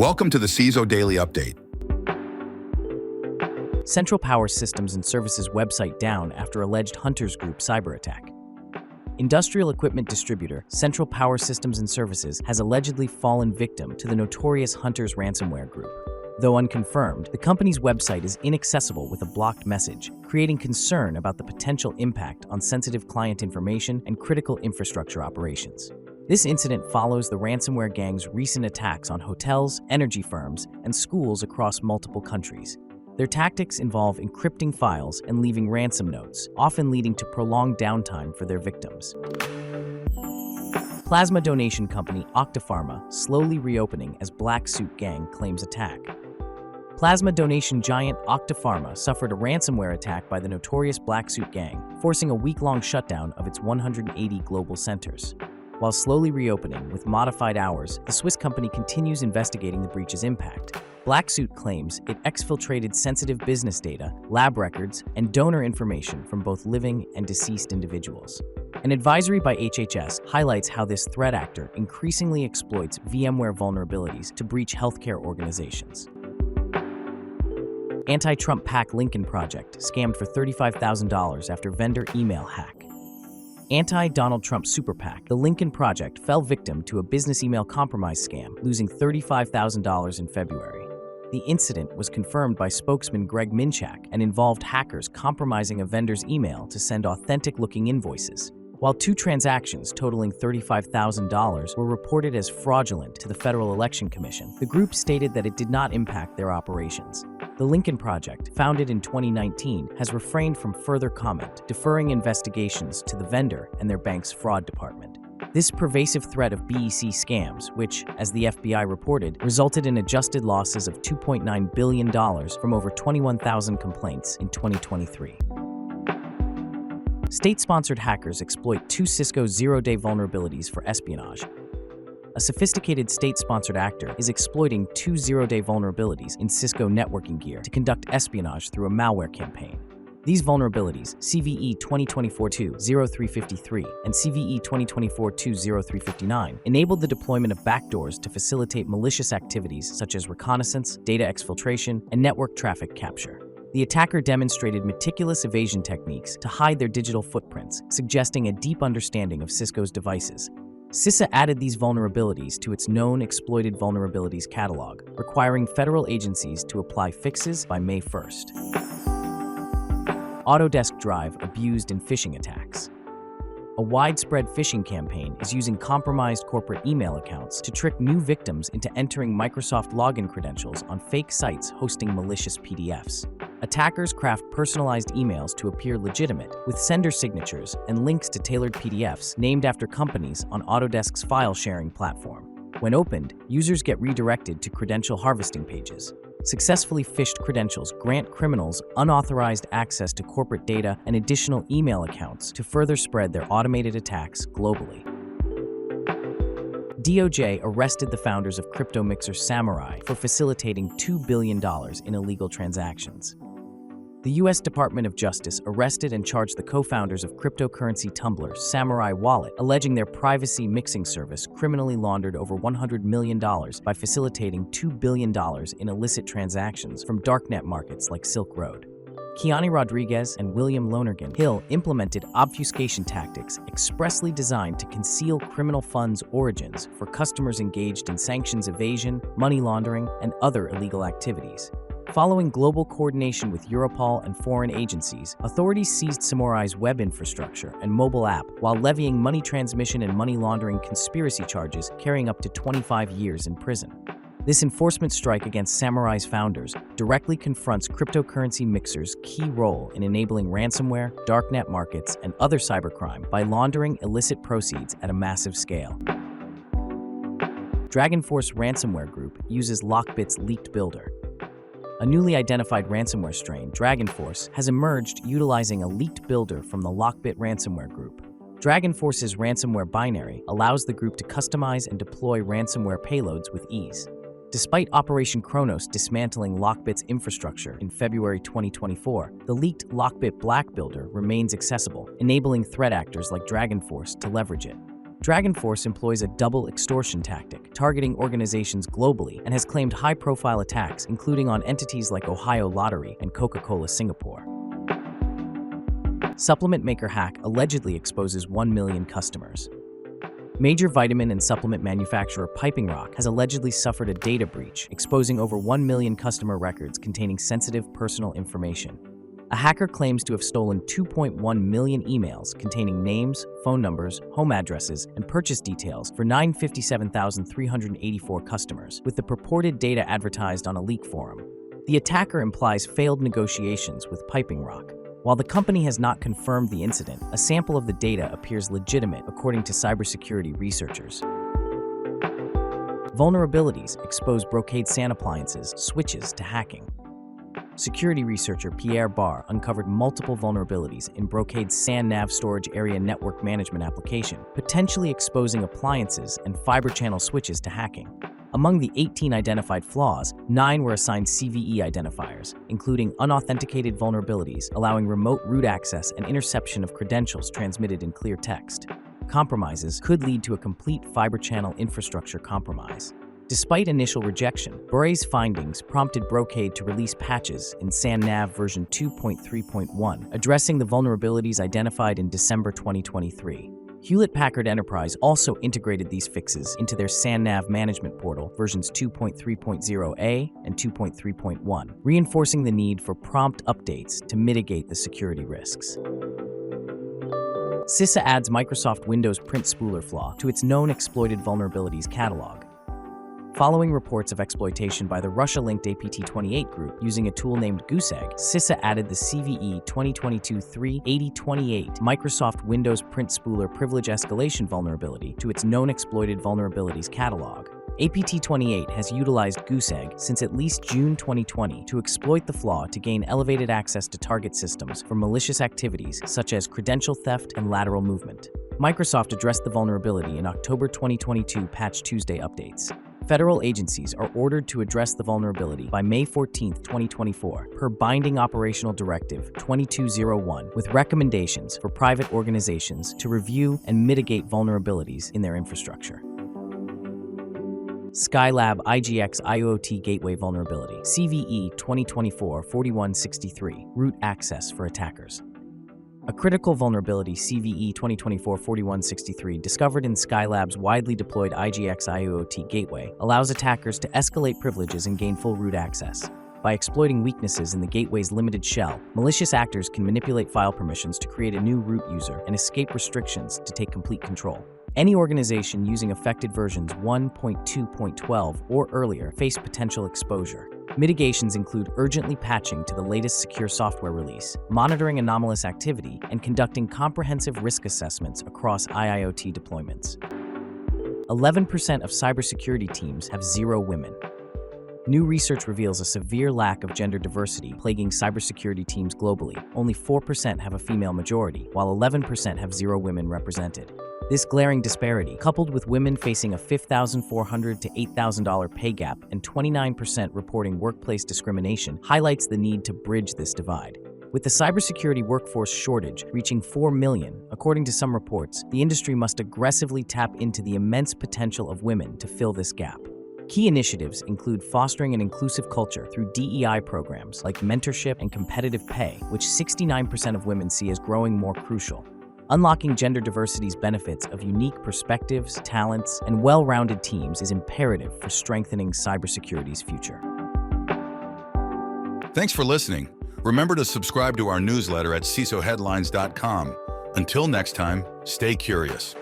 Welcome to the CISO Daily Update. Central Power Systems and Services website down after alleged Hunters Group cyberattack. Industrial equipment distributor Central Power Systems and Services has allegedly fallen victim to the notorious Hunters ransomware group. Though unconfirmed, the company's website is inaccessible with a blocked message, creating concern about the potential impact on sensitive client information and critical infrastructure operations. This incident follows the ransomware gang's recent attacks on hotels, energy firms, and schools across multiple countries. Their tactics involve encrypting files and leaving ransom notes, often leading to prolonged downtime for their victims. Plasma donation company Octapharma slowly reopening as BlackSuit gang claims attack. Plasma donation giant Octapharma suffered a ransomware attack by the notorious BlackSuit gang, forcing a week-long shutdown of its 180 global centers. While slowly reopening with modified hours, the Swiss company continues investigating the breach's impact. BlackSuit claims it exfiltrated sensitive business data, lab records, and donor information from both living and deceased individuals. An advisory by HHS highlights how this threat actor increasingly exploits VMware vulnerabilities to breach healthcare organizations. Anti-Trump PAC Lincoln Project scammed for $35,000 after vendor email hack. Anti-Donald Trump Super PAC, the Lincoln Project, fell victim to a business email compromise scam, losing $35,000 in February. The incident was confirmed by spokesman Greg Minchak and involved hackers compromising a vendor's email to send authentic-looking invoices. While two transactions totaling $35,000 were reported as fraudulent to the Federal Election Commission, the group stated that it did not impact their operations. The Lincoln Project, founded in 2019, has refrained from further comment, deferring investigations to the vendor and their bank's fraud department. This pervasive threat of BEC scams, which, as the FBI reported, resulted in adjusted losses of $2.9 billion from over 21,000 complaints in 2023. State-sponsored hackers exploit two Cisco zero-day vulnerabilities for espionage. A sophisticated state-sponsored actor is exploiting two zero-day vulnerabilities in Cisco networking gear to conduct espionage through a malware campaign. These vulnerabilities, CVE 2024-20353 and CVE 2024-20359, enabled the deployment of backdoors to facilitate malicious activities such as reconnaissance, data exfiltration, and network traffic capture. The attacker demonstrated meticulous evasion techniques to hide their digital footprints, suggesting a deep understanding of Cisco's devices. CISA added these vulnerabilities to its known exploited vulnerabilities catalog, requiring federal agencies to apply fixes by May 1st. Autodesk drive abused in phishing attacks. A widespread phishing campaign is using compromised corporate email accounts to trick new victims into entering Microsoft login credentials on fake sites hosting malicious PDFs. Attackers craft personalized emails to appear legitimate, with sender signatures and links to tailored PDFs named after companies on Autodesk's file-sharing platform. When opened, users get redirected to credential harvesting pages. Successfully phished credentials grant criminals unauthorized access to corporate data and additional email accounts to further spread their automated attacks globally. DOJ arrested the founders of crypto mixer Samourai for facilitating $2 billion in illegal transactions. The U.S. Department of Justice arrested and charged the co-founders of cryptocurrency Tumblr Samourai Wallet, alleging their privacy mixing service criminally laundered over $100 million by facilitating $2 billion in illicit transactions from darknet markets like Silk Road. Kiani Rodriguez and William Lonergan Hill implemented obfuscation tactics expressly designed to conceal criminal funds' origins for customers engaged in sanctions evasion, money laundering, and other illegal activities. Following global coordination with Europol and foreign agencies, authorities seized Samourai's web infrastructure and mobile app while levying money transmission and money laundering conspiracy charges carrying up to 25 years in prison. This enforcement strike against Samourai's founders directly confronts cryptocurrency mixers' key role in enabling ransomware, darknet markets, and other cybercrime by laundering illicit proceeds at a massive scale. DragonForce ransomware group uses LockBit's leaked builder. A newly identified ransomware strain, DragonForce, has emerged utilizing a leaked builder from the LockBit ransomware group. DragonForce's ransomware binary allows the group to customize and deploy ransomware payloads with ease. Despite Operation Kronos dismantling LockBit's infrastructure in February 2024, the leaked LockBit Black Builder remains accessible, enabling threat actors like DragonForce to leverage it. DragonForce employs a double extortion tactic, targeting organizations globally, and has claimed high-profile attacks, including on entities like Ohio Lottery and Coca-Cola Singapore. Supplement maker hack allegedly exposes 1 million customers. Major vitamin and supplement manufacturer Piping Rock has allegedly suffered a data breach, exposing over 1 million customer records containing sensitive personal information. A hacker claims to have stolen 2.1 million emails containing names, phone numbers, home addresses, and purchase details for 957,384 customers, with the purported data advertised on a leak forum. The attacker implies failed negotiations with Piping Rock. While the company has not confirmed the incident, a sample of the data appears legitimate according to cybersecurity researchers. Vulnerabilities expose Brocade SAN appliances, switches to hacking. Security researcher Pierre Barr uncovered multiple vulnerabilities in Brocade's SAN nav storage area network management application, potentially exposing appliances and fiber channel switches to hacking. Among the 18 identified flaws, 9 were assigned CVE identifiers, including unauthenticated vulnerabilities, allowing remote root access and interception of credentials transmitted in clear text. Compromises could lead to a complete fiber channel infrastructure compromise. Despite initial rejection, Barr's findings prompted Brocade to release patches in SAN nav version 2.3.1, addressing the vulnerabilities identified in December 2023. Hewlett-Packard Enterprise also integrated these fixes into their SAN nav management portal versions 2.3.0a and 2.3.1, reinforcing the need for prompt updates to mitigate the security risks. CISA adds Microsoft Windows Print Spooler flaw to its known exploited vulnerabilities catalog. Following reports of exploitation by the Russia-linked APT28 group using a tool named Gooseegg, CISA added the CVE 2022-3-8028 Microsoft Windows Print Spooler privilege escalation vulnerability to its known exploited vulnerabilities catalog. APT28 has utilized Gooseegg since at least June 2020 to exploit the flaw to gain elevated access to target systems for malicious activities such as credential theft and lateral movement. Microsoft addressed the vulnerability in October 2022 Patch Tuesday updates. Federal agencies are ordered to address the vulnerability by May 14, 2024, per Binding Operational Directive 2201, with recommendations for private organizations to review and mitigate vulnerabilities in their infrastructure. Skylab IGX IIoT Gateway Vulnerability, CVE 2024-4163, Root Access for Attackers. A critical vulnerability, CVE 2024-4163, discovered in Skylab's widely deployed IGX IIoT gateway, allows attackers to escalate privileges and gain full root access. By exploiting weaknesses in the gateway's limited shell, malicious actors can manipulate file permissions to create a new root user and escape restrictions to take complete control. Any organization using affected versions 1.2.12 or earlier face potential exposure. Mitigations include urgently patching to the latest secure software release, monitoring anomalous activity, and conducting comprehensive risk assessments across IIoT deployments. 11% of cybersecurity teams have 0 women. New research reveals a severe lack of gender diversity plaguing cybersecurity teams globally. Only 4% have a female majority, while 11% have 0 women represented. This glaring disparity, coupled with women facing a $5,400 to $8,000 pay gap and 29% reporting workplace discrimination, highlights the need to bridge this divide. With the cybersecurity workforce shortage reaching 4 million, according to some reports, the industry must aggressively tap into the immense potential of women to fill this gap. Key initiatives include fostering an inclusive culture through DEI programs like mentorship and competitive pay, which 69% of women see as growing more crucial. Unlocking gender diversity's benefits of unique perspectives, talents, and well-rounded teams is imperative for strengthening cybersecurity's future. Thanks for listening. Remember to subscribe to our newsletter at CISOheadlines.com. Until next time, stay curious.